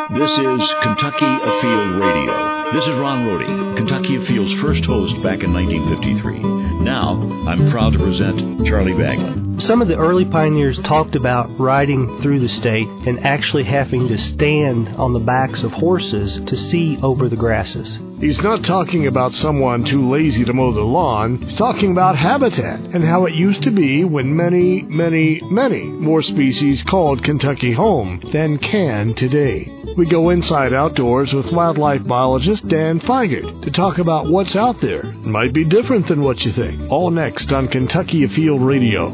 This is Kentucky Afield Radio. This is Ron Rohde, Kentucky Afield's first host back in 1953. Now, I'm proud to present Charlie Baglin. Some of the early pioneers talked about riding through the state and actually having to stand on the backs of horses to see over the grasses. He's not talking about someone too lazy to mow the lawn. He's talking about habitat and how it used to be when many more species called Kentucky home than can today. We go inside outdoors with wildlife biologist Dan Figert to talk about what's out there. It might be different than what you think. All next on Kentucky Afield Radio.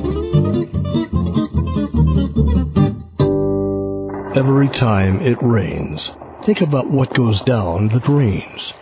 Every time it rains, think about what goes down the drains.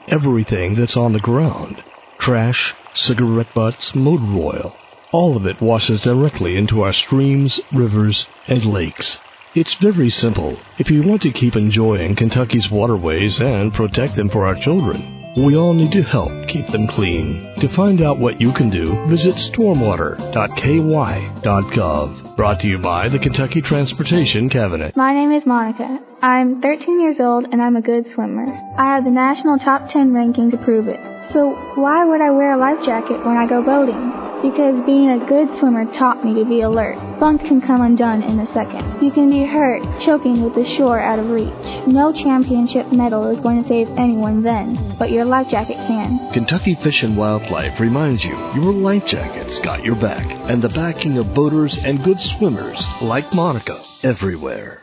Everything that's on the ground. Trash, cigarette butts, motor oil. All of it washes directly into our streams, rivers, and lakes. It's very simple. If you want to keep enjoying Kentucky's waterways and protect them for our children, we all need to help keep them clean. To find out what you can do, visit stormwater.ky.gov. Brought to you by the Kentucky Transportation Cabinet. My name is Monica. I'm 13 years old and I'm a good swimmer. I have the national top 10 ranking to prove it. So why would I wear a life jacket when I go boating? Because being a good swimmer taught me to be alert. Bunk can come undone in a second. You can be hurt, choking with the shore out of reach. No championship medal is going to save anyone then, but your life jacket can. Kentucky Fish and Wildlife reminds you your life jacket's got your back, and the backing of boaters and good swimmers like Monica everywhere.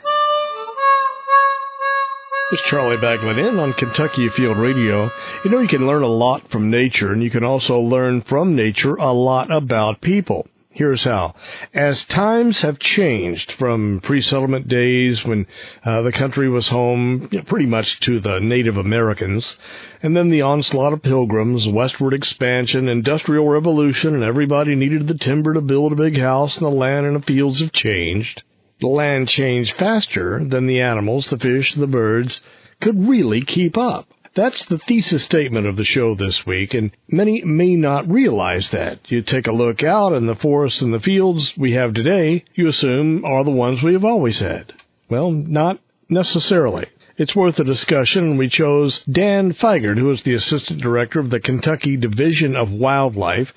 This is Charlie Baglin in on Kentucky Afield Radio. You know, you can learn a lot from nature, and you can also learn from nature a lot about people. Here's how. As times have changed from pre-settlement days when the country was home pretty much to the Native Americans, and then the onslaught of pilgrims, westward expansion, industrial revolution, and everybody needed the timber to build a big house, and the land and the fields have changed. The land changed faster than the animals, the fish, the birds could really keep up. That's the thesis statement of the show this week, and many may not realize that. You take a look out, and the forests and the fields we have today, you assume, are the ones we have always had. Well, not necessarily. It's worth a discussion, and we chose Dan Figert, who is the Assistant Director of the Kentucky Division of Wildlife.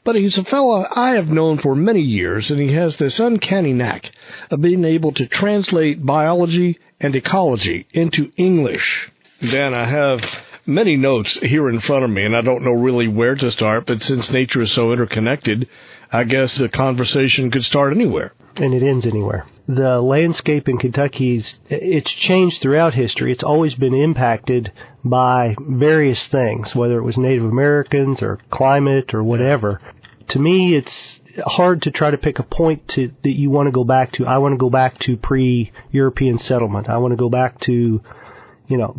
But he's a fellow I have known for many years, and he has this uncanny knack of being able to translate biology and ecology into English. Dan, I have many notes here in front of me, and I don't know really where to start, but since nature is so interconnected, I guess the conversation could start anywhere. And it ends anywhere. The landscape in Kentucky, it's changed throughout history. It's always been impacted by various things, whether it was Native Americans or climate or whatever. To me, it's hard to try to pick a point that you want to go back to. I want to go back to pre-European settlement. I want to go back to,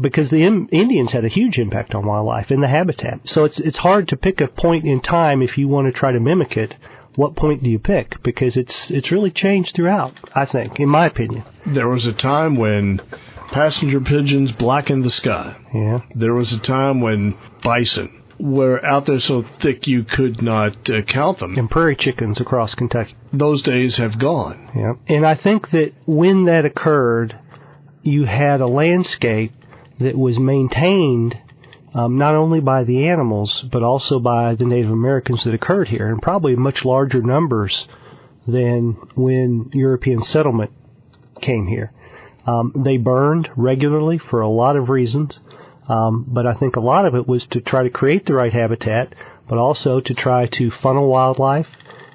because the Indians had a huge impact on wildlife and the habitat. So it's hard to pick a point in time if you want to try to mimic it. What point do you pick? Because it's really changed throughout, I think, in my opinion. There was a time when passenger pigeons blackened the sky. Yeah. There was a time when bison were out there so thick you could not count them. And prairie chickens across Kentucky. Those days have gone. Yeah. And I think that when that occurred, you had a landscape that was maintained not only by the animals, but also by the Native Americans that occurred here, and probably much larger numbers than when European settlement came here. They burned regularly for a lot of reasons, but I think a lot of it was to try to create the right habitat, but also to try to funnel wildlife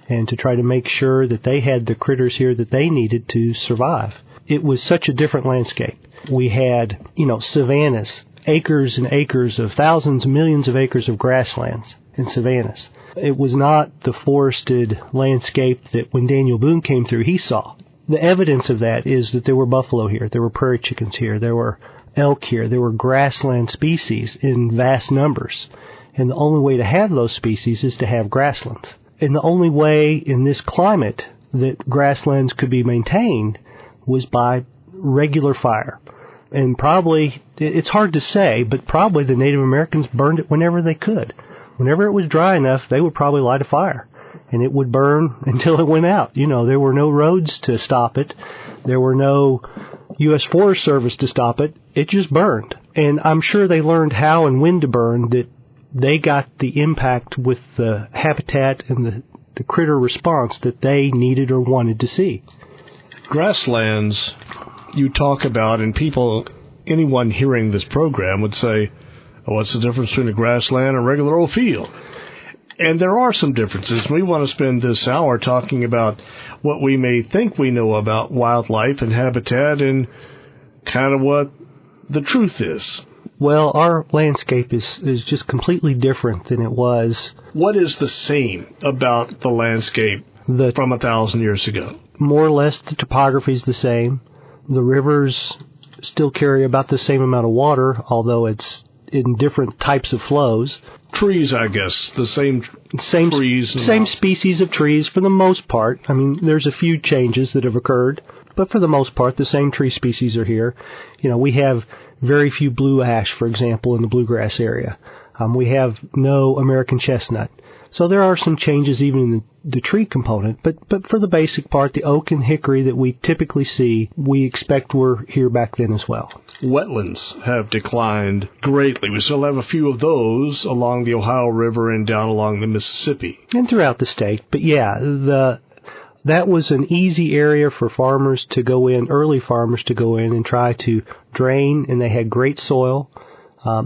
and to try to make sure that they had the critters here that they needed to survive. It was such a different landscape. We had, savannas, acres and acres of thousands, millions of acres of grasslands and savannas. It was not the forested landscape that when Daniel Boone came through, he saw. The evidence of that is that there were buffalo here, there were prairie chickens here, there were elk here, there were grassland species in vast numbers. And the only way to have those species is to have grasslands. And the only way in this climate that grasslands could be maintained was by regular fire. And probably, it's hard to say, but probably the Native Americans burned it whenever they could. Whenever it was dry enough, they would probably light a fire. And it would burn until it went out. There were no roads to stop it. There were no U.S. Forest Service to stop it. It just burned. And I'm sure they learned how and when to burn, that they got the impact with the habitat and the critter response that they needed or wanted to see. Grasslands you talk about, and anyone hearing this program would say, oh, what's the difference between a grassland and a regular old field? And there are some differences. We want to spend this hour talking about what we may think we know about wildlife and habitat and kind of what the truth is. Well, our landscape is just completely different than it was. What is the same about the landscape from 1,000 years ago? More or less, the topography is the same. The rivers still carry about the same amount of water, although it's in different types of flows. Trees, I guess, the same trees. Same species of trees for the most part. I mean, there's a few changes that have occurred, but for the most part, the same tree species are here. You know, we have very few blue ash, for example, in the bluegrass area. We have no American chestnut. So there are some changes even in the tree component, but for the basic part, the oak and hickory that we typically see, we expect were here back then as well. Wetlands have declined greatly. We still have a few of those along the Ohio River and down along the Mississippi. And throughout the state. But yeah, that was an easy area for farmers to go in, early farmers to go in and try to drain, and they had great soil.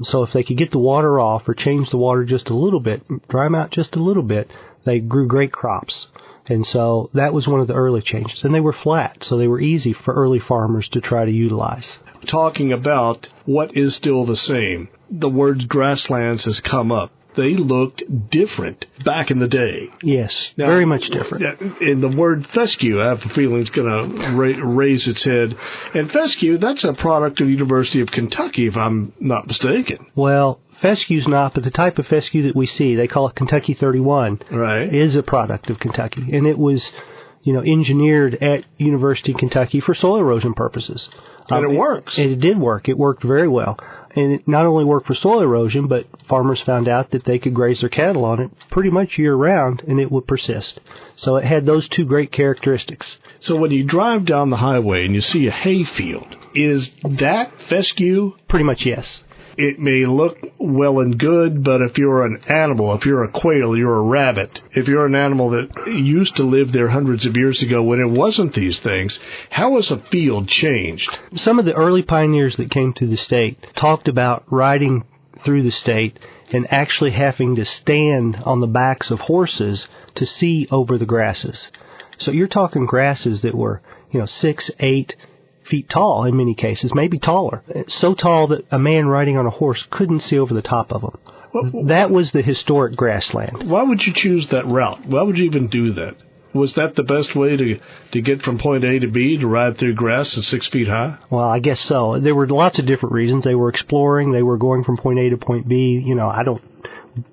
So if they could get the water off or change the water just a little bit, dry them out just a little bit, they grew great crops. And so that was one of the early changes. And they were flat, so they were easy for early farmers to try to utilize. Talking about what is still the same, the word grasslands has come up. They looked different back in the day. Yes, now, very much different. And the word fescue, I have a feeling, is going to raise its head. And fescue, that's a product of the University of Kentucky, if I'm not mistaken. Well, fescue's not, but the type of fescue that we see, they call it Kentucky 31, right, is a product of Kentucky. And it was, engineered at University of Kentucky for soil erosion purposes. And it works. And it did work. It worked very well. And it not only worked for soil erosion, but farmers found out that they could graze their cattle on it pretty much year-round, and it would persist. So it had those two great characteristics. So when you drive down the highway and you see a hay field, is that fescue? Pretty much, yes. It may look well and good, but if you're an animal, if you're a quail, you're a rabbit, if you're an animal that used to live there hundreds of years ago when it wasn't these things, how has a field changed? Some of the early pioneers that came to the state talked about riding through the state and actually having to stand on the backs of horses to see over the grasses. So you're talking grasses that were, 6, 8 feet tall in many cases, maybe taller. So tall that a man riding on a horse couldn't see over the top of them. That was the historic grassland. Why would you choose that route? Why would you even do that? Was that the best way to get from point A to B, to ride through grass that's 6 feet high? Well, I guess so. There were lots of different reasons. They were exploring. They were going from point A to point B. I don't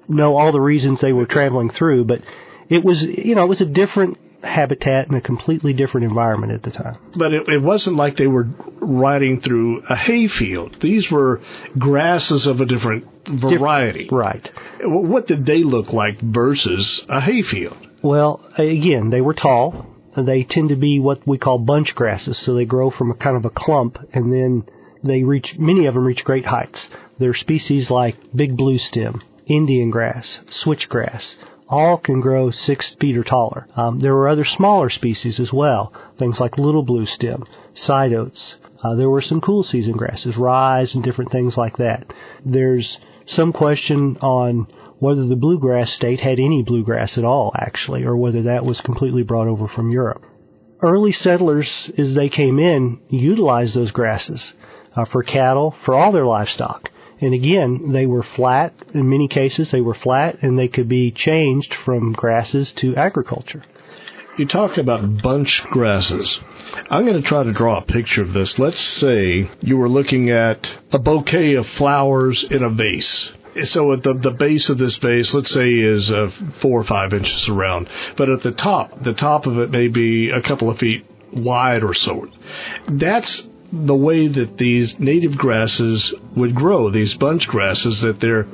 know all the reasons they were traveling through, but it was, it was a different habitat in a completely different environment at the time. But it wasn't like they were riding through a hay field. These were grasses of a different variety. Right. What did they look like versus a hay field? Well, again, they were tall. They tend to be what we call bunch grasses, so they grow from a kind of a clump, and then many of them reach great heights. They're species like big blue stem, Indian grass, switchgrass. All can grow 6 feet or taller. There were other smaller species as well, things like little blue stem, side oats. There were some cool season grasses, rye and different things like that. There's some question on whether the bluegrass state had any bluegrass at all, actually, or whether that was completely brought over from Europe. Early settlers, as they came in, utilized those grasses for cattle, for all their livestock. And again, they were flat. In many cases, they were flat, and they could be changed from grasses to agriculture. You talk about bunch grasses. I'm going to try to draw a picture of this. Let's say you were looking at a bouquet of flowers in a vase. So at the base of this vase, let's say, is 4 or 5 inches around. But at the top of it may be a couple of feet wide or so. That's the way that these native grasses would grow, these bunch grasses, that they're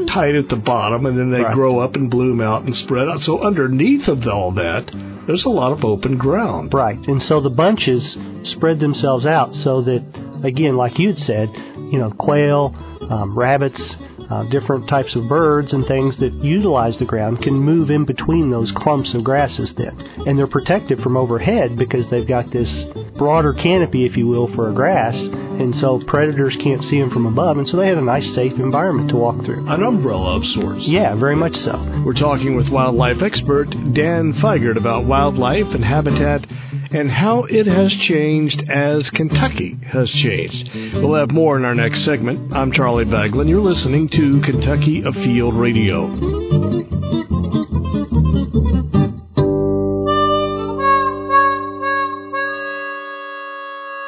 tight at the bottom and then they grow up and bloom out and spread out. So underneath of all that, there's a lot of open ground. Right. And so the bunches spread themselves out so that, again, like you'd said, quail, rabbits, different types of birds and things that utilize the ground can move in between those clumps of grasses then. And they're protected from overhead because they've got this broader canopy, if you will, for a grass. And so predators can't see them from above. And so they have a nice, safe environment to walk through. An umbrella of sorts. Yeah, very much so. We're talking with wildlife expert Dan Figert about wildlife and habitat and how it has changed as Kentucky has changed. We'll have more in our next segment. I'm Charlie Baglin. You're listening to Kentucky Afield Radio.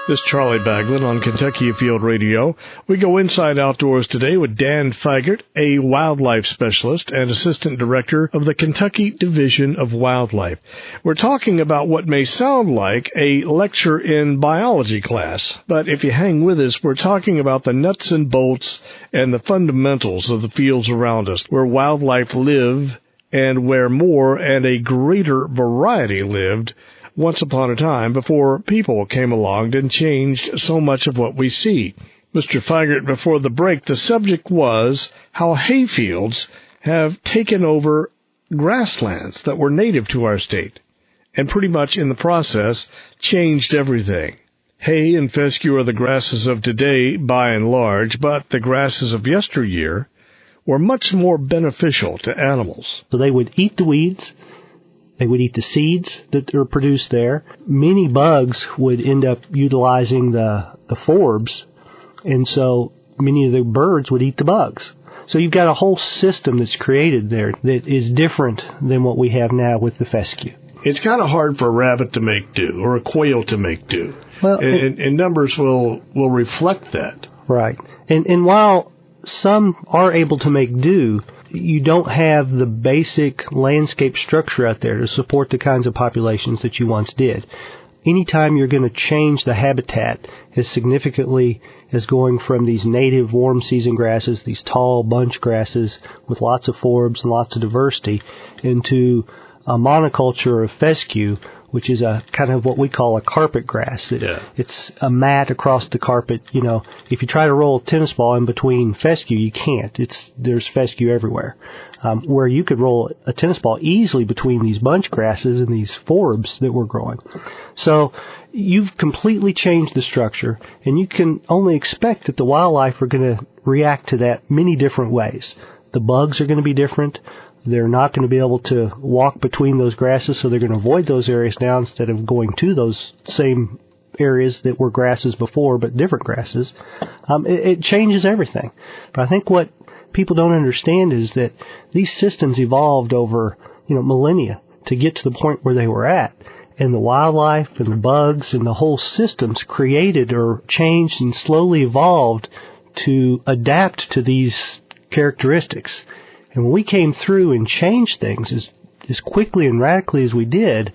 This is Charlie Baglin on Kentucky Afield Radio. We go inside outdoors today with Dan Figert, a wildlife specialist and assistant director of the Kentucky Division of Wildlife. We're talking about what may sound like a lecture in biology class, but if you hang with us, we're talking about the nuts and bolts and the fundamentals of the fields around us, where wildlife live and where more and a greater variety lived once upon a time before people came along and changed so much of what we see. Mr. Figert, before the break, the subject was how hayfields have taken over grasslands that were native to our state and pretty much in the process changed everything. Hay and fescue are the grasses of today by and large, but the grasses of yesteryear were much more beneficial to animals. So they would eat the weeds. They would eat the seeds that are produced there. Many bugs would end up utilizing the forbs, and so many of the birds would eat the bugs. So you've got a whole system that's created there that is different than what we have now with the fescue. It's kind of hard for a rabbit to make do or a quail to make do. Well, and numbers will reflect that. Right. And while some are able to make do, you don't have the basic landscape structure out there to support the kinds of populations that you once did. Anytime you're going to change the habitat as significantly as going from these native warm season grasses, these tall bunch grasses with lots of forbs and lots of diversity, into a monoculture of fescue, which is a kind of what we call a carpet grass. It's a mat across the carpet. If you try to roll a tennis ball in between fescue, you can't. There's fescue everywhere. Where you could roll a tennis ball easily between these bunch grasses and these forbs that we're growing. So you've completely changed the structure, and you can only expect that the wildlife are going to react to that many different ways. The bugs are going to be different. They're not going to be able to walk between those grasses, so they're going to avoid those areas now instead of going to those same areas that were grasses before, but different grasses. It changes everything. But I think what people don't understand is that these systems evolved over, millennia to get to the point where they were at. And the wildlife and the bugs and the whole systems created or changed and slowly evolved to adapt to these characteristics. And when we came through and changed things as quickly and radically as we did,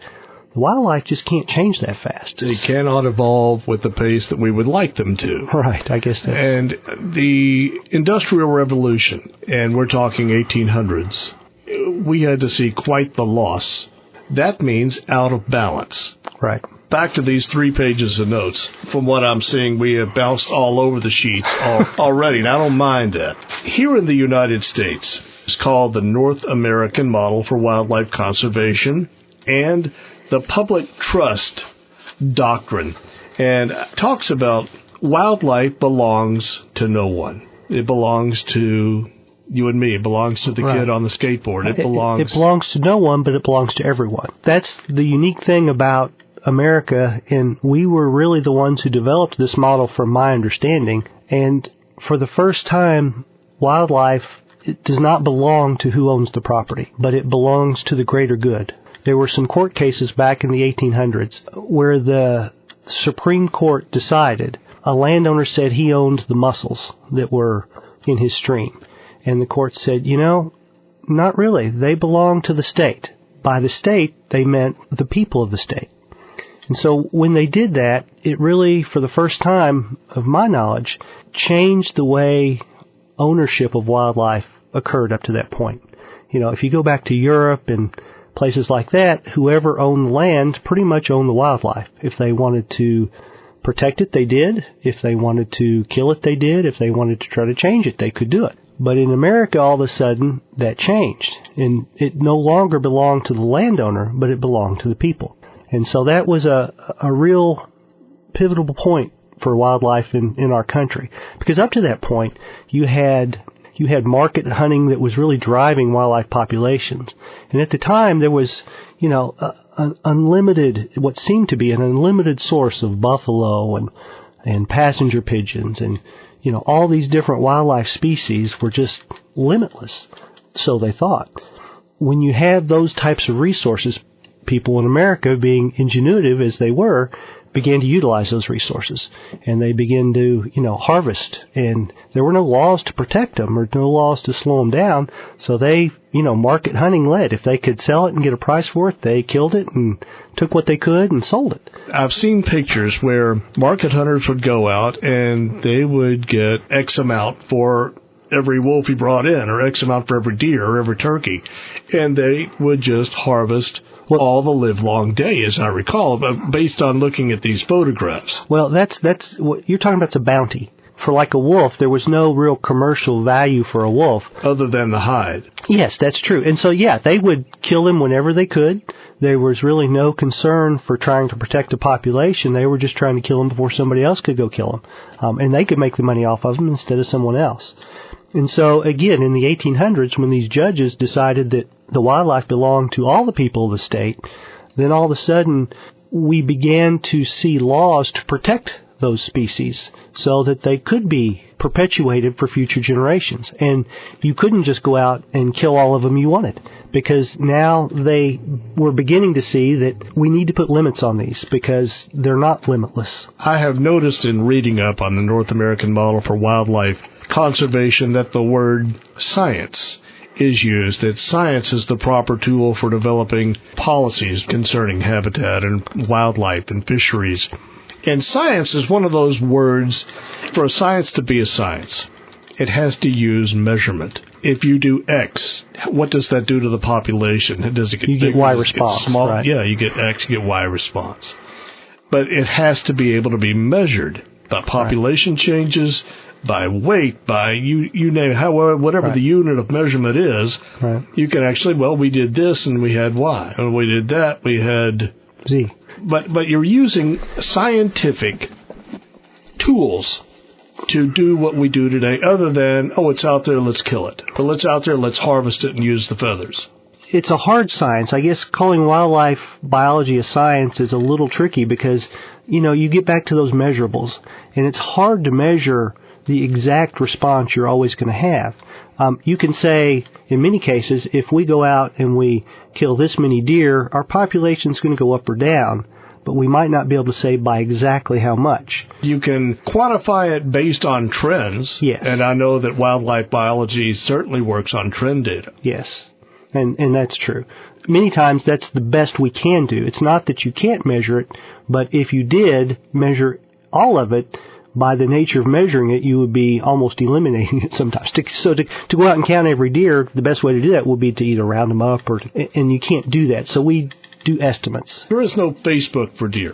the wildlife just can't change that fast. They cannot evolve with the pace that we would like them to. Right, I guess that's... And the Industrial Revolution, and we're talking 1800s, we had to see quite the loss. That means out of balance. Right. Back to these 3 pages of notes. From what I'm seeing, we have bounced all over the sheets already, and I don't mind that. Here in the United States, it's called the North American Model for Wildlife Conservation and the Public Trust Doctrine, and talks about wildlife belongs to no one. It belongs to you and me. It belongs to the kid on the skateboard. It belongs to no one, but it belongs to everyone. That's the unique thing about America, and we were really the ones who developed this model from my understanding. And for the first time, wildlife, it does not belong to who owns the property, but it belongs to the greater good. There were some court cases back in the 1800s where the Supreme Court decided a landowner said he owned the mussels that were in his stream. And the court said, not really. They belong to the state. By the state, they meant the people of the state. And so when they did that, it really, for the first time of my knowledge, changed the way ownership of wildlife occurred up to that point. You know, if you go back to Europe and places like that, whoever owned the land pretty much owned the wildlife. If they wanted to protect it, they did. If they wanted to kill it, they did. If they wanted to try to change it, they could do it. But in America, all of a sudden, that changed. And it no longer belonged to the landowner, but it belonged to the people. And so that was a real pivotal point for wildlife in our country. Because up to that point, you had market hunting that was really driving wildlife populations. And at the time, there was, an unlimited, what seemed to be an unlimited source of buffalo and passenger pigeons and, all these different wildlife species were just limitless. So they thought. When you have those types of resources, people in America, being ingenuitive as they were, began to utilize those resources. And they began to, harvest. And there were no laws to protect them or no laws to slow them down. So they, market hunting led. If they could sell it and get a price for it, they killed it and took what they could and sold it. I've seen pictures where market hunters would go out and they would get X amount for every wolf he brought in, or X amount for every deer or every turkey. And they would just harvest all the livelong day, as I recall, based on looking at these photographs. Well, that's what you're talking about. It's a bounty. For like a wolf, there was no real commercial value for a wolf. Other than the hide. Yes, that's true. And so, yeah, they would kill him whenever they could. There was really no concern for trying to protect the population. They were just trying to kill him before somebody else could go kill him. And they could make the money off of him instead of someone else. And so, again, in the 1800s, when these judges decided that the wildlife belonged to all the people of the state, then all of a sudden we began to see laws to protect those species so that they could be perpetuated for future generations. And you couldn't just go out and kill all of them you wanted, because now they were beginning to see that we need to put limits on these because they're not limitless. I have noticed in reading up on the North American model for wildlife conservation that the word science is used, that science is the proper tool for developing policies concerning habitat and wildlife and fisheries. And science is one of those words, for a science to be a science, it has to use measurement. If you do X, what does that do to the population? Does it get you bigger? Get Y response. Get small? Right. Yeah, you get X, you get Y response. But it has to be able to be measured by population changes, by weight, by you name it, whatever the unit of measurement is. Right. You can actually, we did this and we had Y, and we did that, we had Z. But you're using scientific tools to do what we do today, other than, it's out there, let's kill it. But let's out there, let's harvest it and use the feathers. It's a hard science. I guess calling wildlife biology a science is a little tricky because, you get back to those measurables, and it's hard to measure the exact response you're always going to have. You can say, in many cases, if we go out and we kill this many deer, our population's going to go up or down, but we might not be able to say by exactly how much. You can quantify it based on trends. Yes. And I know that wildlife biology certainly works on trend data. Yes, and that's true. Many times that's the best we can do. It's not that you can't measure it, but if you did measure all of it, by the nature of measuring it, you would be almost eliminating it sometimes. So to go out and count every deer, the best way to do that would be to either round them up, and you can't do that. So we do estimates. There is no Facebook for deer.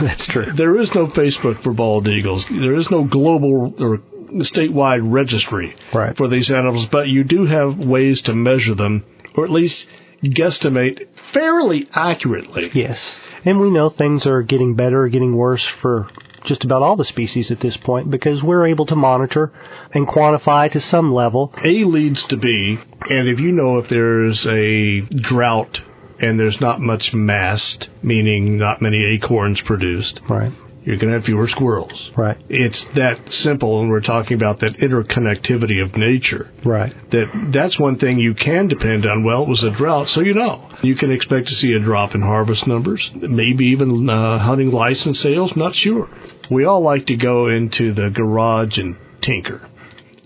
That's true. There is no Facebook for bald eagles. There is no global or statewide registry for these animals, but you do have ways to measure them, or at least guesstimate fairly accurately. Yes. And we know things are getting better or getting worse for just about all the species at this point because we're able to monitor and quantify to some level. A leads to B, and if you know if there's a drought and there's not much mast, meaning not many acorns produced, you're going to have fewer squirrels. Right. It's that simple, and we're talking about that interconnectivity of nature. Right. That's one thing you can depend on. Well, it was a drought, so you can expect to see a drop in harvest numbers, maybe even hunting license sales, not sure. We all like to go into the garage and tinker,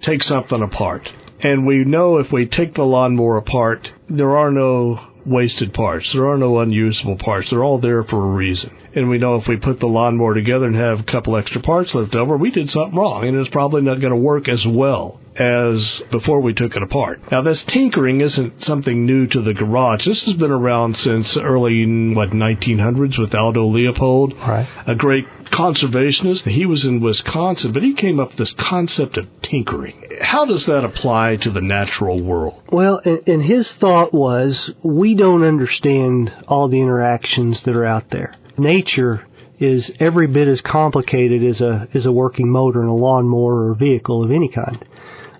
take something apart. And we know if we take the lawnmower apart, there are no wasted parts. There are no unusable parts. They're all there for a reason. And we know if we put the lawnmower together and have a couple extra parts left over, we did something wrong, and it's probably not going to work as well as before we took it apart. Now, this tinkering isn't something new to the garage. This has been around since early, 1900s with Aldo Leopold, right, a great conservationist. He was in Wisconsin, but he came up with this concept of tinkering. How does that apply to the natural world? Well, and his thought was, we don't understand all the interactions that are out there. Nature is every bit as complicated as a working motor in a lawnmower or a vehicle of any kind.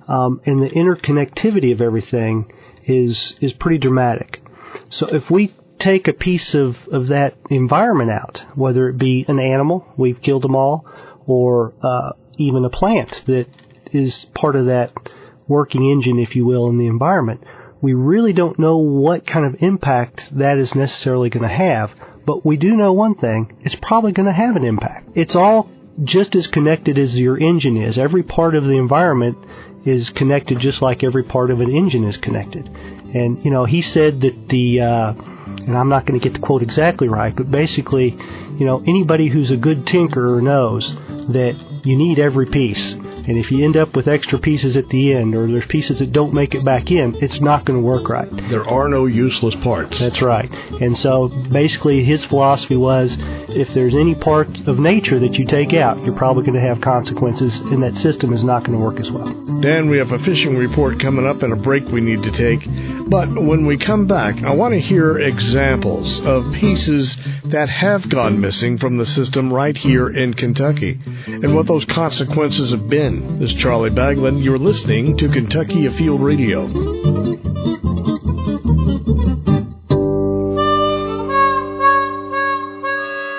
And the interconnectivity of everything is pretty dramatic. So if we take a piece of that environment out, whether it be an animal, we've killed them all, or even a plant that is part of that working engine, if you will, in the environment, we really don't know what kind of impact that is necessarily going to have. But we do know one thing, it's probably going to have an impact. It's all just as connected as your engine is. Every part of the environment is connected just like every part of an engine is connected. And, he said that and I'm not going to get the quote exactly right, but basically, anybody who's a good tinkerer knows that you need every piece. And if you end up with extra pieces at the end, or there's pieces that don't make it back in, it's not going to work right. There are no useless parts. That's right. And so basically his philosophy was, if there's any part of nature that you take out, you're probably going to have consequences, and that system is not going to work as well. Dan, we have a fishing report coming up and a break we need to take. But when we come back, I want to hear examples of pieces that have gone missing from the system right here in Kentucky, and what those consequences have been. This is Charlie Baglin. You're listening to Kentucky Afield Radio.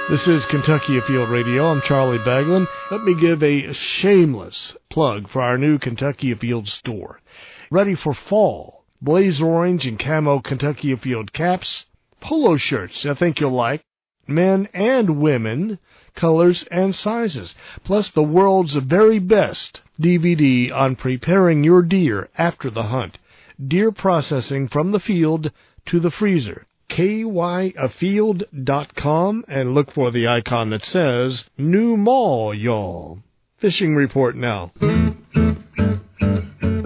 This is Kentucky Afield Radio. I'm Charlie Baglin. Let me give a shameless plug for our new Kentucky Afield store. Ready for fall. Blaze orange and camo Kentucky Afield caps, polo shirts I think you'll like, men and women, colors and sizes, plus the world's very best DVD on preparing your deer after the hunt. Deer processing from the field to the freezer. KYAfield.com, and look for the icon that says New Mall, y'all. Fishing report now.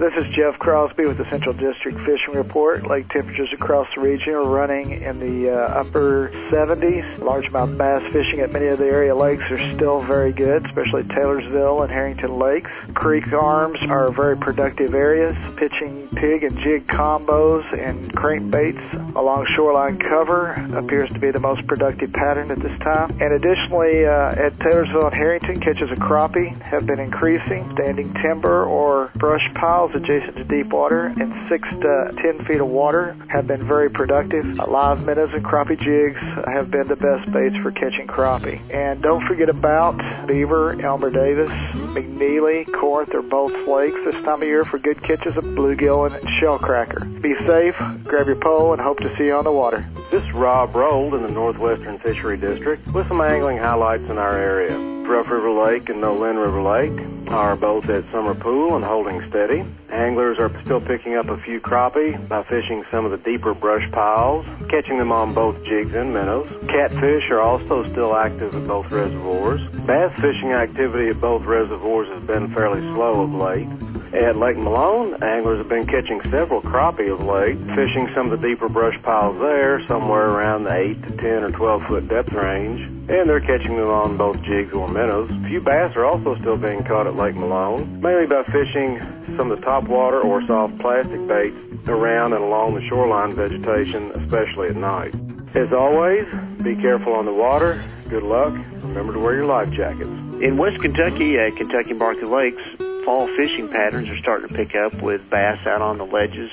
This is Jeff Crosby with the Central District Fishing Report. Lake temperatures across the region are running in the upper 70s. Largemouth bass fishing at many of the area lakes are still very good, especially Taylorsville and Harrington Lakes. Creek arms are very productive areas. Pitching pig and jig combos and crankbaits along shoreline cover appears to be the most productive pattern at this time. And additionally, at Taylorsville and Harrington, catches of crappie have been increasing. Standing timber or brush piles adjacent to deep water and 6 to 10 feet of water have been very productive. Live minnows and crappie jigs have been the best baits for catching crappie. And don't forget about beaver, Elmer Davis, McNeely, Corinth, or both lakes this time of year for good catches of bluegill and shellcracker. Be safe, grab your pole, and hope to see you on the water. This is Rob Rold in the Northwestern Fishery District with some angling highlights in our area. Rough River Lake and Nolin River Lake are both at summer pool and holding steady. Anglers are still picking up a few crappie by fishing some of the deeper brush piles, catching them on both jigs and minnows. Catfish are also still active at both reservoirs. Bass fishing activity at both reservoirs has been fairly slow of late. At Lake Malone, anglers have been catching several crappie of late, fishing some of the deeper brush piles there, somewhere around the 8 to 10 or 12 foot depth range, and they're catching them on both jigs or minnows. A few bass are also still being caught at Lake Malone, mainly by fishing some of the topwater or soft plastic baits around and along the shoreline vegetation, especially at night. As always, be careful on the water. Good luck. Remember to wear your life jackets. In West Kentucky, at Kentucky and Barkley Lakes, fall fishing patterns are starting to pick up with bass out on the ledges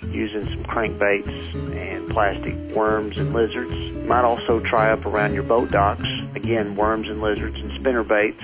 using some crankbaits and plastic worms and lizards. You might also try up around your boat docks, again, worms and lizards and spinner baits.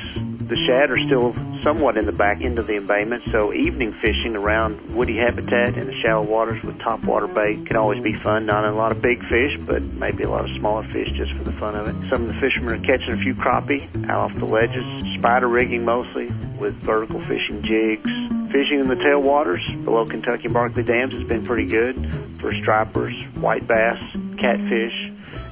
The shad are still somewhat in the back end of the embayment, so evening fishing around woody habitat in the shallow waters with topwater bait can always be fun. Not a lot of big fish, but maybe a lot of smaller fish just for the fun of it. Some of the fishermen are catching a few crappie out off the ledges, spider rigging mostly with vertical fishing jigs. Fishing in the tailwaters below Kentucky and Barkley dams has been pretty good for stripers, white bass, catfish,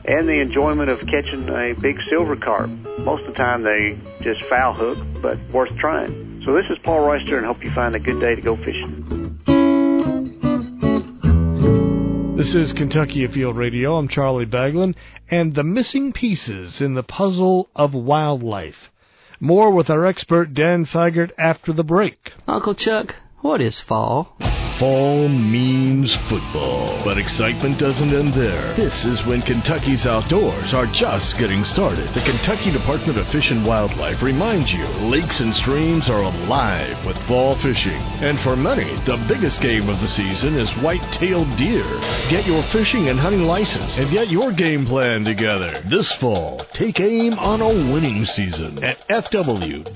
and the enjoyment of catching a big silver carp. Most of the time they just foul hook, but worth trying. So this is Paul Royster, and hope you find a good day to go fishing. This is Kentucky Afield Radio. I'm Charlie Baglin, and the missing pieces in the puzzle of wildlife. More with our expert Dan Figert after the break. Uncle Chuck, what is fall? Fall means football, but excitement doesn't end there. This is when Kentucky's outdoors are just getting started. The Kentucky Department of Fish and Wildlife reminds you lakes and streams are alive with fall fishing. And for many, the biggest game of the season is white-tailed deer. Get your fishing and hunting license and get your game plan together. This fall, take aim on a winning season at fw.ky.gov.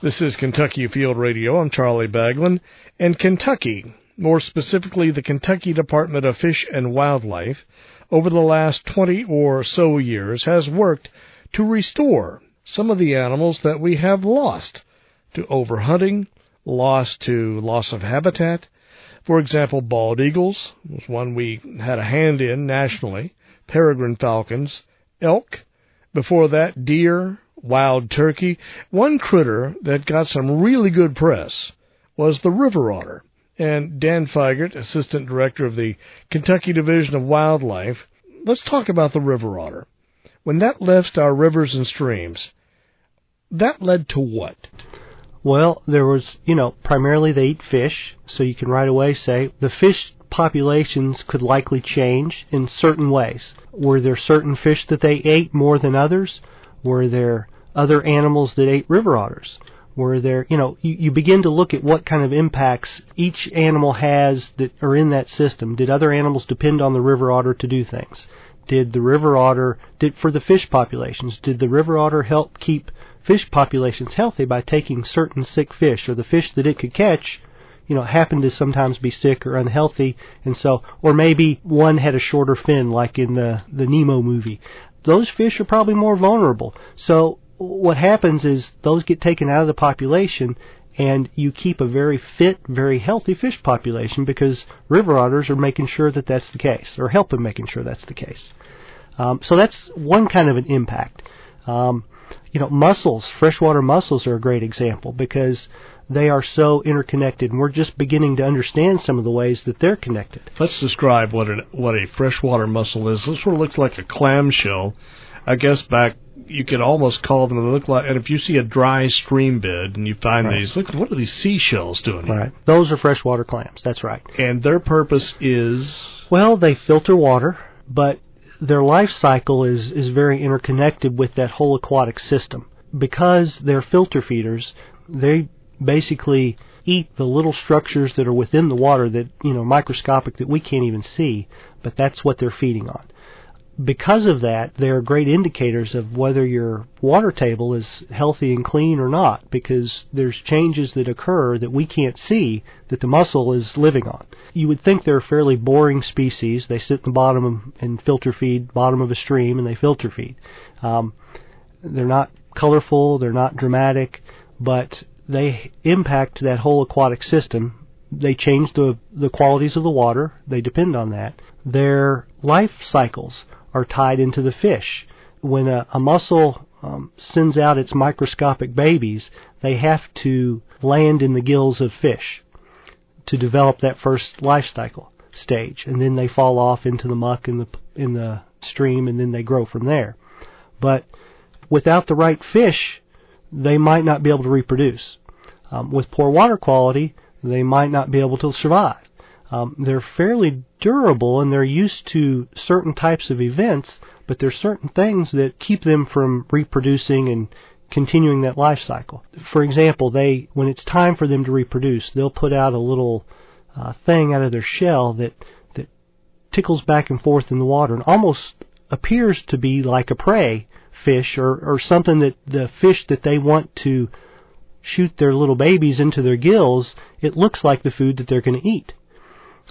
This is Kentucky Afield Radio. I'm Charlie Baglin. And Kentucky, more specifically the Kentucky Department of Fish and Wildlife, over the last 20 or so years has worked to restore some of the animals that we have lost to overhunting, lost to loss of habitat. For example, bald eagles was one we had a hand in nationally, peregrine falcons, elk, before that deer, wild turkey. One critter that got some really good press was the river otter. And Dan Figert, Assistant Director of the Kentucky Division of Wildlife, let's talk about the river otter. When that left our rivers and streams, that led to what? Well, there was, primarily they eat fish, so you can right away say the fish populations could likely change in certain ways. Were there certain fish that they ate more than others? Were there other animals that ate river otters? Were there, you begin to look at what kind of impacts each animal has that are in that system. Did other animals depend on the river otter to do things? Did the river otter, for the fish populations, did the river otter help keep fish populations healthy by taking certain sick fish, or the fish that it could catch, happened to sometimes be sick or unhealthy, and so, or maybe one had a shorter fin like in the Nemo movie. Those fish are probably more vulnerable. So what happens is those get taken out of the population, and you keep a very fit, very healthy fish population because river otters are making sure that that's the case, or helping making sure that's the case. So that's one kind of an impact. Mussels, freshwater mussels are a great example because they are so interconnected, and we're just beginning to understand some of the ways that they're connected. Let's describe what a freshwater mussel is. This sort of looks like a clamshell. I guess back you could almost call them, they look like, and if you see a dry stream bed and you find these, look, what are these seashells doing here? Right. Those are freshwater clams, that's right. And their purpose is? Well, they filter water, but their life cycle is very interconnected with that whole aquatic system. Because they're filter feeders, they basically eat the little structures that are within the water that, microscopic, that we can't even see, but that's what they're feeding on. Because of that, they're great indicators of whether your water table is healthy and clean or not, because there's changes that occur that we can't see that the mussel is living on. You would think they're a fairly boring species. They sit in the bottom and filter feed, bottom of a stream, and they filter feed. They're not colorful, they're not dramatic, but they impact that whole aquatic system. They change the qualities of the water. They depend on that. Their life cycles are tied into the fish. When a mussel sends out its microscopic babies, they have to land in the gills of fish to develop that first life cycle stage, and then they fall off into the muck in the stream, and then they grow from there. But without the right fish, they might not be able to reproduce. With poor water quality, they might not be able to survive. They're fairly durable, and they're used to certain types of events, but there's certain things that keep them from reproducing and continuing that life cycle. For example, when it's time for them to reproduce, they'll put out a little thing out of their shell that tickles back and forth in the water and almost appears to be like a prey fish or something that the fish that they want to shoot their little babies into their gills, it looks like the food that they're going to eat.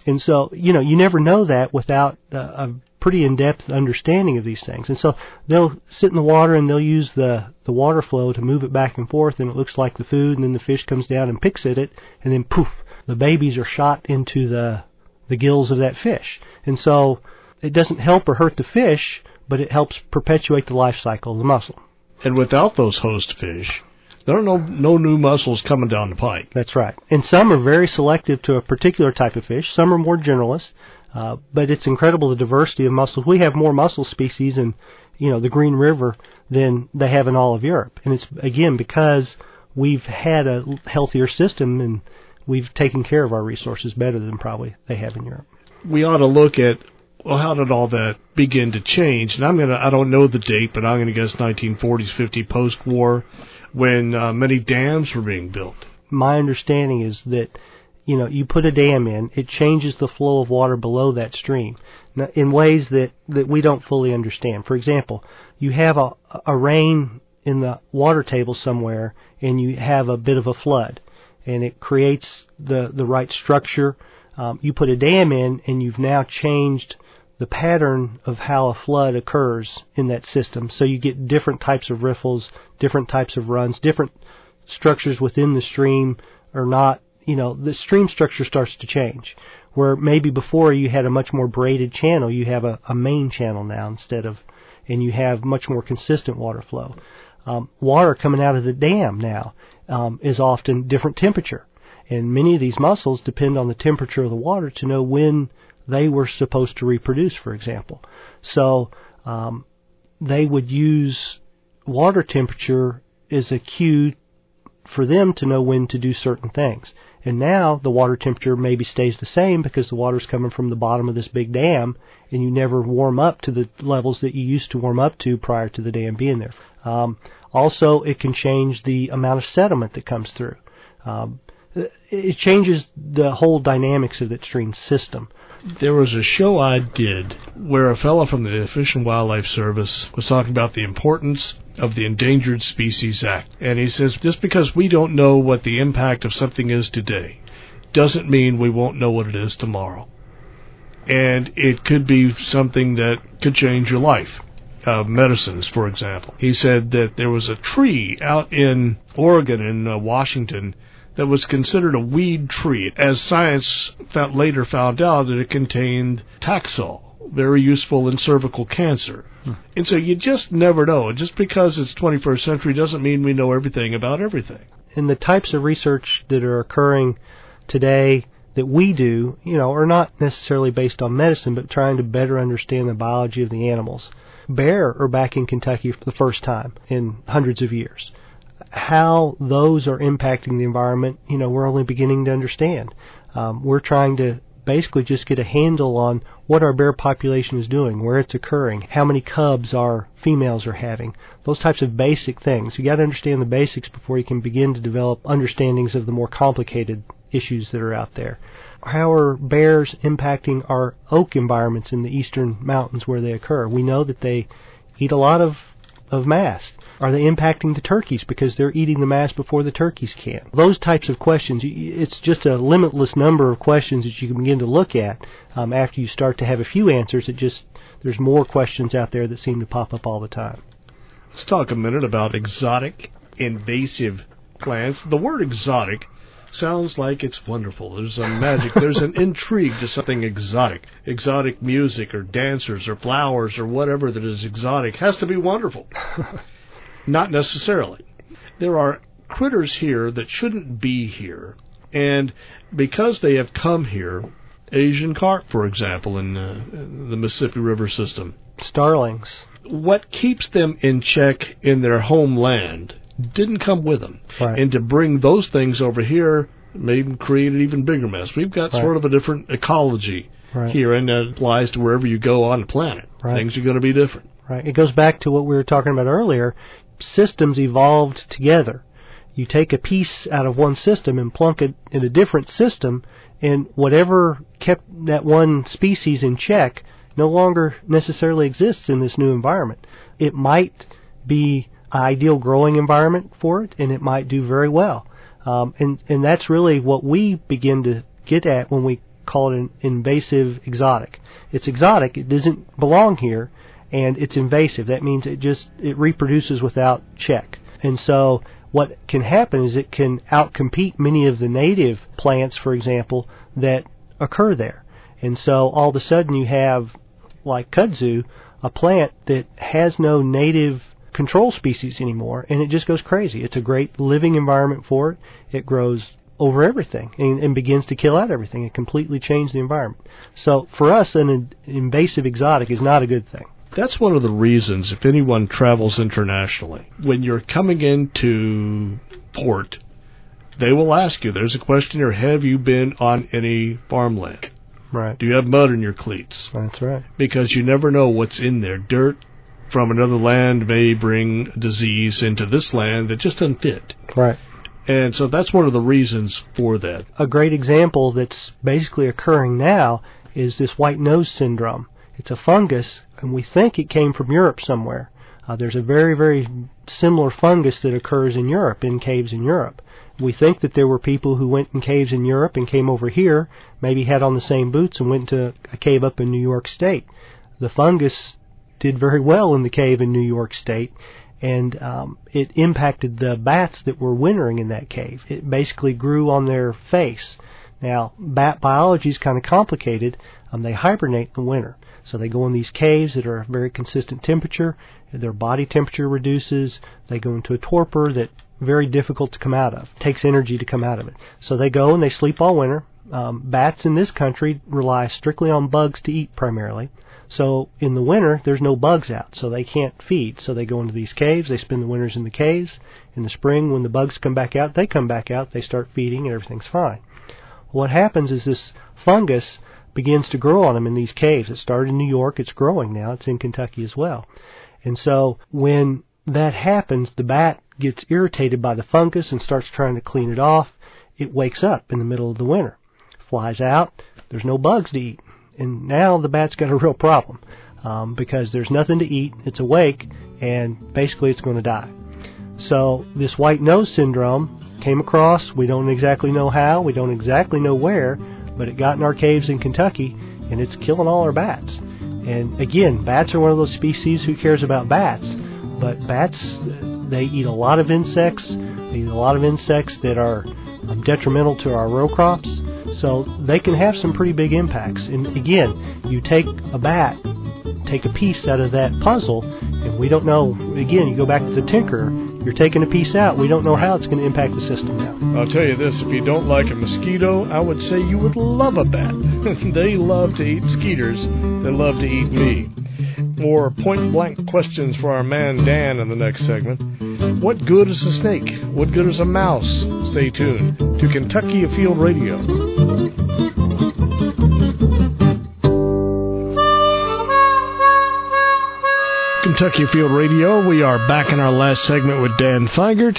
And so, you never know that without a pretty in-depth understanding of these things. And so they'll sit in the water and they'll use the water flow to move it back and forth, and it looks like the food, and then the fish comes down and picks at it, and then poof, the babies are shot into the the gills of that fish. And so it doesn't help or hurt the fish, but it helps perpetuate the life cycle of the mussel. And without those host fish, there are no new mussels coming down the pike. That's right. And some are very selective to a particular type of fish. Some are more generalist. But it's incredible the diversity of mussels. We have more mussel species in, the Green River than they have in all of Europe. And it's, again, because we've had a healthier system and we've taken care of our resources better than probably they have in Europe. We ought to look at, well, how did all that begin to change? And I don't know the date, but I'm going to guess 1940s, 50 post-war, when many dams were being built. My understanding is that, you put a dam in, it changes the flow of water below that stream in ways that we don't fully understand. For example, you have a rain in the water table somewhere, and you have a bit of a flood, and it creates the right structure. You put a dam in, and you've now changed the pattern of how a flood occurs in that system. So you get different types of riffles, different types of runs, different structures within the stream are not, the stream structure starts to change. Where maybe before you had a much more braided channel, you have a main channel now and you have much more consistent water flow. Water coming out of the dam now is often different temperature. And many of these mussels depend on the temperature of the water to know when they were supposed to reproduce, for example. So they would use water temperature as a cue for them to know when to do certain things. And now the water temperature maybe stays the same because the water's coming from the bottom of this big dam, and you never warm up to the levels that you used to warm up to prior to the dam being there. Also, it can change the amount of sediment that comes through. It changes the whole dynamics of that stream system. There was a show I did where a fellow from the Fish and Wildlife Service was talking about the importance of the Endangered Species Act. And he says, just because we don't know what the impact of something is today doesn't mean we won't know what it is tomorrow. And it could be something that could change your life. Medicines, for example. He said that there was a tree out in Oregon and Washington that was considered a weed tree, as science later found out that it contained Taxol, very useful in cervical cancer. And so you just never know. Just because it's 21st century doesn't mean we know everything about everything. And the types of research that are occurring today that we do, are not necessarily based on medicine, but trying to better understand the biology of the animals. Bear are back in Kentucky for the first time in hundreds of years. How those are impacting the environment, we're only beginning to understand. We're trying to basically just get a handle on what our bear population is doing, where it's occurring, how many cubs our females are having, those types of basic things. You got to understand the basics before you can begin to develop understandings of the more complicated issues that are out there. How are bears impacting our oak environments in the eastern mountains where they occur? We know that they eat a lot of mast. Are they impacting the turkeys because they're eating the mast before the turkeys can? Those types of questions, it's just a limitless number of questions that you can begin to look at. After you start to have a few answers, there's more questions out there that seem to pop up all the time. Let's talk a minute about exotic, invasive plants. The word exotic sounds like it's wonderful. There's a magic, there's an intrigue to something exotic. Exotic music or dancers or flowers or whatever that is exotic has to be wonderful. Not necessarily. There are critters here that shouldn't be here, and because they have come here, Asian carp, for example, in the Mississippi River system. Starlings. What keeps them in check in their homeland didn't come with them. Right. And to bring those things over here may create an even bigger mess. We've got sort of a different ecology here, and that applies to wherever you go on the planet. Right. Things are going to be different. Right. It goes back to what we were talking about earlier. Systems evolved together. You take a piece out of one system and plunk it in a different system, and whatever kept that one species in check no longer necessarily exists in this new environment. It might be ideal growing environment for it, and it might do very well. And that's really what we begin to get at when we call it an invasive exotic. It's exotic, it doesn't belong here, and it's invasive. That means it reproduces without check. And so what can happen is it can outcompete many of the native plants, for example, that occur there. And so all of a sudden you have, like kudzu, a plant that has no native control species anymore, and it just goes crazy. It's a great living environment for it. It grows over everything and begins to kill out everything. It completely changed the environment. So for us, an invasive exotic is not a good thing. That's one of the reasons, if anyone travels internationally, when you're coming into port, they will ask you, there's a questionnaire, have you been on any farmland? Right. Do you have mud in your cleats? That's right. Because you never know what's in there. Dirt from another land may bring disease into this land that just doesn't fit. Right. And so that's one of the reasons for that. A great example that's basically occurring now is this white nose syndrome. It's a fungus, and we think it came from Europe somewhere. There's a very, very similar fungus that occurs in Europe, in caves in Europe. We think that there were people who went in caves in Europe and came over here, maybe had on the same boots and went to a cave up in New York State. The fungus did very well in the cave in New York State, and it impacted the bats that were wintering in that cave. It basically grew on their face. Now, bat biology is kind of complicated. They hibernate in the winter. So they go in these caves that are a very consistent temperature. Their body temperature reduces. They go into a torpor that's very difficult to come out of. It takes energy to come out of it. So they go and they sleep all winter. Bats in this country rely strictly on bugs to eat primarily. So in the winter, there's no bugs out, so they can't feed. So they go into these caves. They spend the winters in the caves. In the spring, when the bugs come back out, they come back out. They start feeding, and everything's fine. What happens is this fungus begins to grow on them in these caves. It started in New York. It's growing now. It's in Kentucky as well. And so when that happens, the bat gets irritated by the fungus and starts trying to clean it off. It wakes up in the middle of the winter, flies out. There's no bugs to eat. And now the bat's got a real problem because there's nothing to eat. It's awake, and basically it's going to die. So this white nose syndrome came across. We don't exactly know how. We don't exactly know where, but it got in our caves in Kentucky, and it's killing all our bats. And again, bats are one of those species. Who cares about bats? But bats, they eat a lot of insects. They eat a lot of insects that are detrimental to our row crops. So they can have some pretty big impacts. And again, you take a bat, take a piece out of that puzzle, and we don't know, again, you go back to the tinkerer, you're taking a piece out, we don't know how it's going to impact the system now. I'll tell you this, if you don't like a mosquito, I would say you would love a bat. They love to eat skeeters. They love to eat me. More point-blank questions for our man Dan in the next segment. What good is a snake? What good is a mouse? Stay tuned to Kentucky Afield Radio. Kentucky Afield Radio. We are back in our last segment with Dan Figert.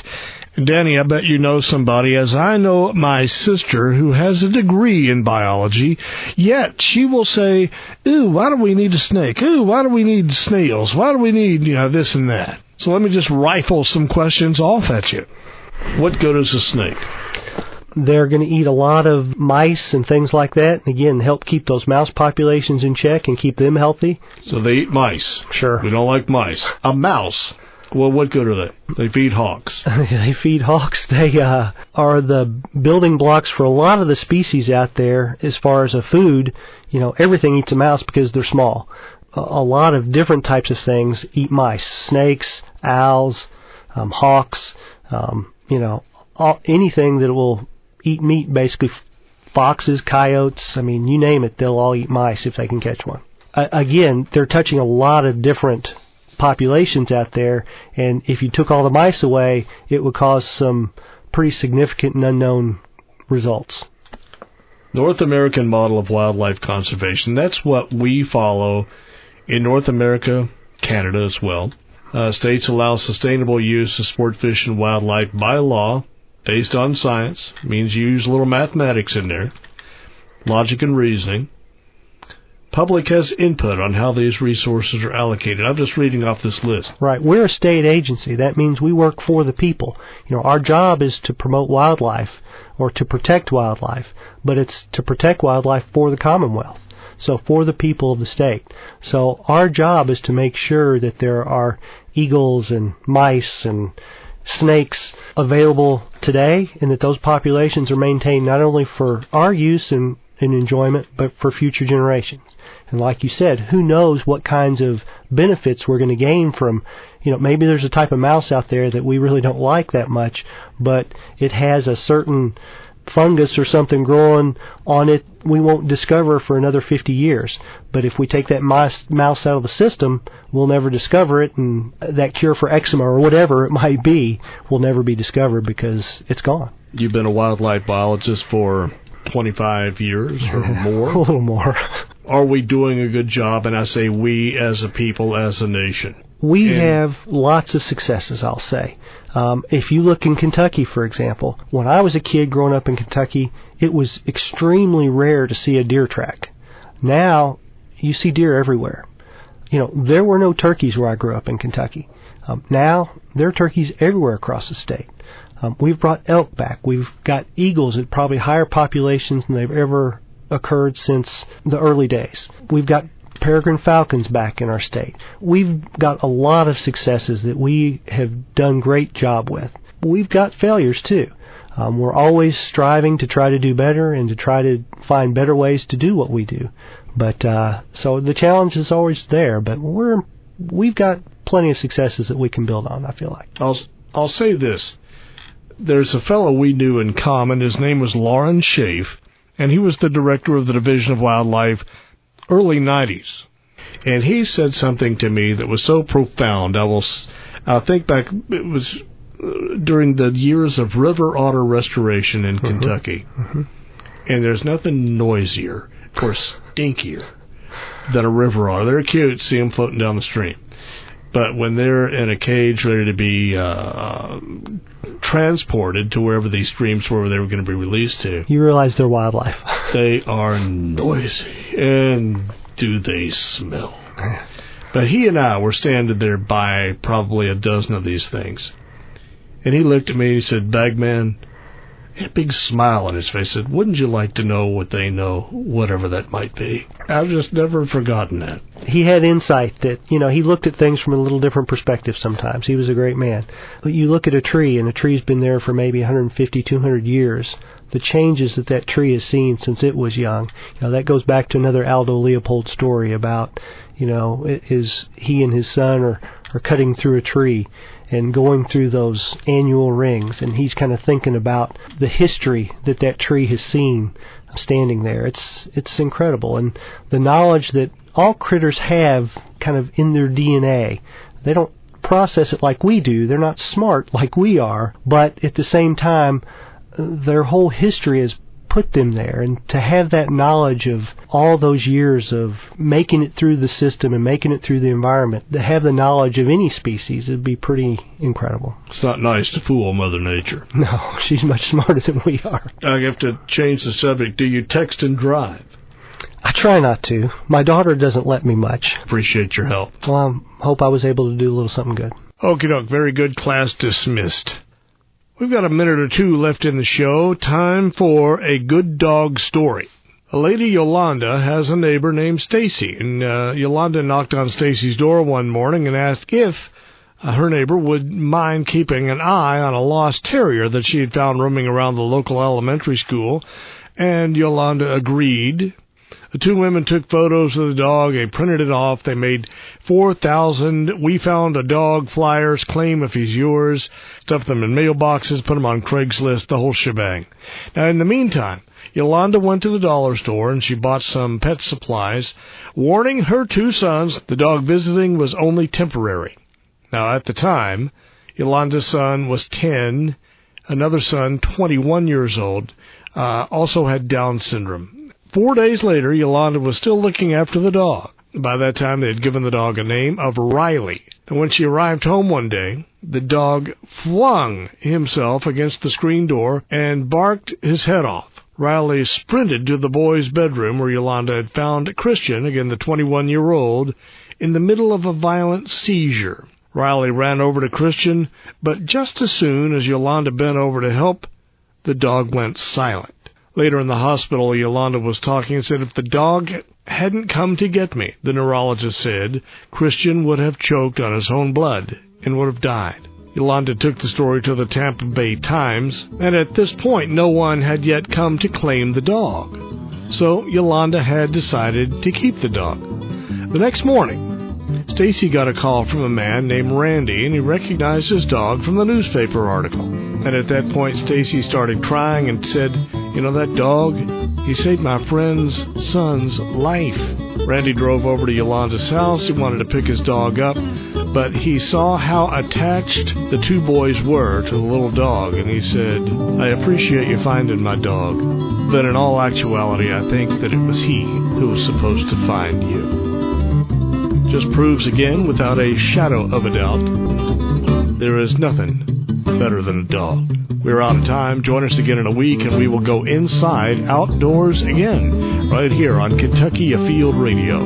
Danny, I bet you know somebody, as I know my sister, who has a degree in biology, yet she will say, ooh, why do we need a snake? Ooh, why do we need snails? Why do we need, this and that? So let me just rifle some questions off at you. What good is a snake? They're going to eat a lot of mice and things like that, and again, help keep those mouse populations in check and keep them healthy. So they eat mice. Sure. We don't like mice. A mouse. Well, what good are they? They feed hawks. They feed hawks. They are the building blocks for a lot of the species out there as far as a food. Everything eats a mouse because they're small. A lot of different types of things eat mice. Snakes, owls, hawks, anything that will eat meat, basically. Foxes, coyotes, you name it, they'll all eat mice if they can catch one. Again, they're touching a lot of different populations out there, and if you took all the mice away, it would cause some pretty significant and unknown results. North American model of wildlife conservation, that's what we follow in North America, Canada as well. States allow sustainable use of sport fish and wildlife by law, based on science. Means you use a little mathematics in there, logic and reasoning. Public has input on how these resources are allocated. I'm just reading off this list. Right. We're a state agency. That means we work for the people. Our job is to promote wildlife or to protect wildlife, but it's to protect wildlife for the Commonwealth, so for the people of the state. So our job is to make sure that there are eagles and mice and snakes available today, and that those populations are maintained not only for our use and and enjoyment, but for future generations. And like you said, who knows what kinds of benefits we're going to gain from, maybe there's a type of mouse out there that we really don't like that much, but it has a certain fungus or something growing on it we won't discover for another 50 years. But if we take that mouse out of the system, we'll never discover it, and that cure for eczema or whatever it might be will never be discovered because it's gone. You've been a wildlife biologist for 25 years or more? A little more. Are we doing a good job? And I say we as a people, as a nation. We have lots of successes, I'll say. If you look in Kentucky, for example, when I was a kid growing up in Kentucky, it was extremely rare to see a deer track. Now, you see deer everywhere. There were no turkeys where I grew up in Kentucky. Now, there are turkeys everywhere across the state. We've brought elk back. We've got eagles at probably higher populations than they've ever occurred since the early days. We've got peregrine falcons back in our state. We've got a lot of successes that we have done great job with. We've got failures too. We're always striving to try to do better and to try to find better ways to do what we do. But so the challenge is always there, but we've got plenty of successes that we can build on, I feel like. I'll say this. There's a fellow we knew in common. His name was Lauren Schaaf, and he was the director of the Division of Wildlife early 90s. And he said something to me that was so profound. I'll think back, it was during the years of river otter restoration in Kentucky. And there's nothing noisier or stinkier than a river otter. They're cute, see them floating down the stream. But when they're in a cage ready to be transported to wherever these streams were they were going to be released to, you realize they're wildlife. They are noisy, and do they smell. But he and I were standing there by probably a dozen of these things. And he looked at me and he said, Bagman, he had a big smile on his face, said, wouldn't you like to know what they know, whatever that might be? I've just never forgotten that. He had insight that, he looked at things from a little different perspective sometimes. He was a great man. But you look at a tree, and a tree's been there for maybe 150, 200 years. The changes that tree has seen since it was young, that goes back to another Aldo Leopold story about, he and his son are cutting through a tree and going through those annual rings, and he's kind of thinking about the history that tree has seen standing there. It's incredible, and the knowledge that all critters have kind of in their DNA. They don't process it like we do. They're not smart like we are, but at the same time, their whole history has put them there, and to have that knowledge of all those years of making it through the system and making it through the environment, to have the knowledge of any species, it'd be pretty incredible. It's not nice to fool Mother Nature. No, she's much smarter than we are. I have to change the subject. Do you text and drive? I try not to. My daughter doesn't let me much. Appreciate your help. Well, I hope I was able to do a little something good. Okie doke, very good. Class dismissed. We've got a minute or two left in the show. Time for a good dog story. A lady, Yolanda, has a neighbor named Stacy, and Yolanda knocked on Stacy's door one morning and asked if her neighbor would mind keeping an eye on a lost terrier that she had found roaming around the local elementary school, and Yolanda agreed. The two women took photos of the dog. They printed it off. They made 4,000 "We Found a Dog" flyers, claim if he's yours, stuffed them in mailboxes, put them on Craigslist, the whole shebang. Now, in the meantime, Yolanda went to the dollar store and she bought some pet supplies, warning her two sons the dog visiting was only temporary. Now, at the time, Yolanda's son was 10, another son, 21 years old, also had Down syndrome. 4 days later, Yolanda was still looking after the dog. By that time, they had given the dog a name of Riley. And when she arrived home one day, the dog flung himself against the screen door and barked his head off. Riley sprinted to the boys' bedroom where Yolanda had found Christian, again the 21-year-old, in the middle of a violent seizure. Riley ran over to Christian, but just as soon as Yolanda bent over to help, the dog went silent. Later in the hospital, Yolanda was talking and said, if the dog hadn't come to get me, the neurologist said, Christian would have choked on his own blood and would have died. Yolanda took the story to the Tampa Bay Times, and at this point, no one had yet come to claim the dog. So Yolanda had decided to keep the dog. The next morning, Stacy got a call from a man named Randy, and he recognized his dog from the newspaper article. And at that point, Stacy started crying and said, "You know, that dog, he saved my friend's son's life." Randy drove over to Yolanda's house. He wanted to pick his dog up, but he saw how attached the two boys were to the little dog, and he said, "I appreciate you finding my dog, but in all actuality, I think that it was he who was supposed to find you." Just proves again, without a shadow of a doubt, there is nothing better than a dog. We're out of time. Join us again in a week, and we will go inside, outdoors again, right here on Kentucky Afield Radio.